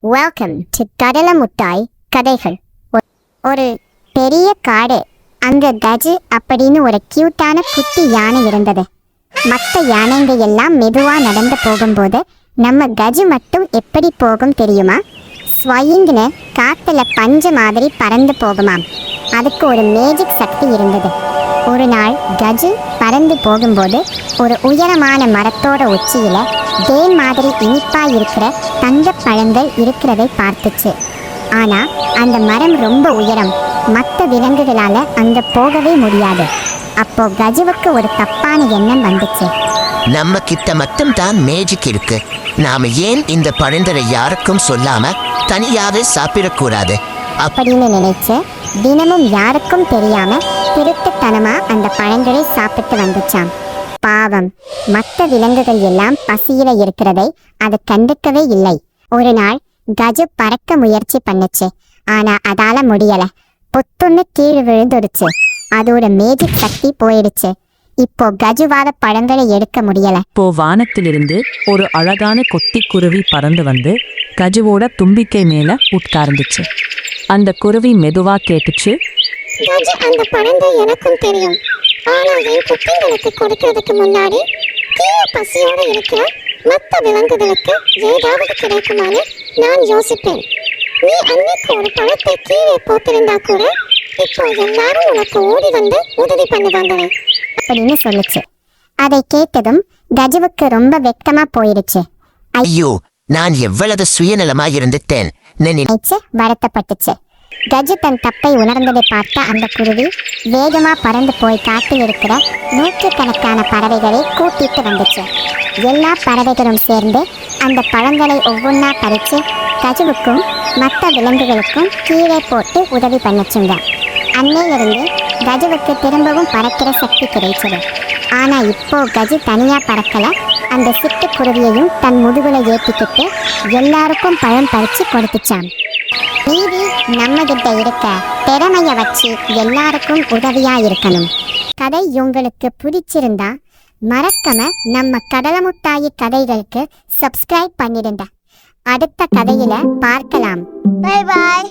Welcome to கடலை முட்டாய் கதைகள். ஒரு பெரிய காடு. அங்க கஜு அப்படின்னு ஒரு கியூட்டான குட்டி யானை இருந்தது. மற்ற யானைங்க எல்லாம் மெதுவா நடந்து போகும்போது நம்ம கஜு மட்டும் எப்படி போகும் தெரியுமா? ஸ்வயிங்னு காத்துல பஞ்சு மாதிரி பறந்து போகுமாம். அதுக்கு ஒரு மேஜிக் சக்தி இருந்தது. ஒரு நாள் கஜு பறந்து போகும்போது ஒரு உயரமான மரத்தோட உச்சியில தேன் மாதிரி இனிப்பா இருக்கிற தங்க பழங்கள் இருக்கிறதை பார்த்துச்சு. ஆனா அந்த மரம் ரொம்ப உயரம், மற்ற விலங்குகளால அங்க போகவே முடியாது. அப்போ கஜுவுக்கு ஒரு தப்பான எண்ணம் வந்துச்சு. நம்ம கிட்ட மட்டும் தான் மேஜிக் இருக்கு, நாம ஏன் இந்த பழங்களை யாருக்கும் சொல்லாம தனியாவே சாப்பிடக்கூடாது அப்படின்னு நினைச்சு தினமும் யாருக்கும் தெரியாம திருட்டுத்தனமா அந்த பழங்களை சாப்பிட்டு வந்துச்சாம். பாவம், மற்ற விலங்குகள் எல்லாம் பசியில இருக்கிறதை அது கண்டுக்கவே இல்லை. ஒரு நாள் கஜு பறக்க முயற்சி பண்ணுச்சு. ஆனா அதால முடியல. பொத்துன்னு கீழ் விழுந்துடுச்சு. அதோட மேஜிக் சக்தி போயிடுச்சு. இப்போ கஜுவால பழங்களை எடுக்க முடியல. இப்போ வானத்திலிருந்து ஒரு அழகான கொத்தி குருவி பறந்து வந்து கஜுவோட தும்பிக்கை மேல உட்கார்ந்துச்சு. அந்த குருவி மெதுவா கேட்டுச்சு, கஜு, அந்த பழங்கள் எனக்கும் தெரியும். ஆனா என் குட்டிங்களுக்கு கொடுக்கறதுக்கு முன்னாடி கீழே பசியோட இருக்கிற மற்ற விலங்குகளுக்கு ஏதாவது கிடைக்குமான்னு நான் யோசிப்பேன். நீ அன்னைக்கு ஒரு பழத்தை கீழே போட்டிருந்தா கூட இப்போ எல்லாரும் உனக்கு ஓடி வந்து உதவி பண்ணுவாங்களே அப்படின்னு சொல்லுச்சு. அதை கேட்டதும் கஜுவுக்கு ரொம்ப வெட்கமா போயிடுச்சு. ஐயோ, நான் எவ்வளவு சுயநலமா இருந்துட்டேன் நினைச்சு வருத்தப்பட்டுச்சு. கஜு தன் தப்பை உணர்ந்ததை பார்த்த அந்த குருவி வேகமா பறந்து போய் காட்டில் இருக்கிற நூற்றுக்கணக்கான பறவைகளை கூட்டிட்டு வந்துச்சு. எல்லா பறவைகளும் சேர்ந்து அந்த பழங்களை ஒவ்வொன்றா பறிச்சு கஜுவுக்கும் மற்ற விலங்குகளுக்கும் கீழே போட்டு உதவி பண்ணுச்சுங்க. அன்னையிலிருந்து கஜுவுக்கு திரும்பவும் பறக்கிற சக்தி கிடைச்சது. ஆனா இப்போ கஜு தனியா பறக்கல. அந்த சிட்டுக்குருவியையும் தன் முதுகுல ஏற்றிக்கிட்டு எல்லாருக்கும் பழம் பறிச்சு கொடுத்துச்சான். நீதி நம்ம கிட்ட இருக்க திறமைய வச்சு எல்லாருக்கும் உதவியா இருக்கணும். கதை உங்களுக்கு பிடிச்சிருந்தா மறக்காம நம்ம கடலை முட்டாயி கதைகளுக்கு சப்ஸ்கிரைப் பண்ணிடுங்க. அடுத்த கதையில பார்க்கலாம். Bye bye.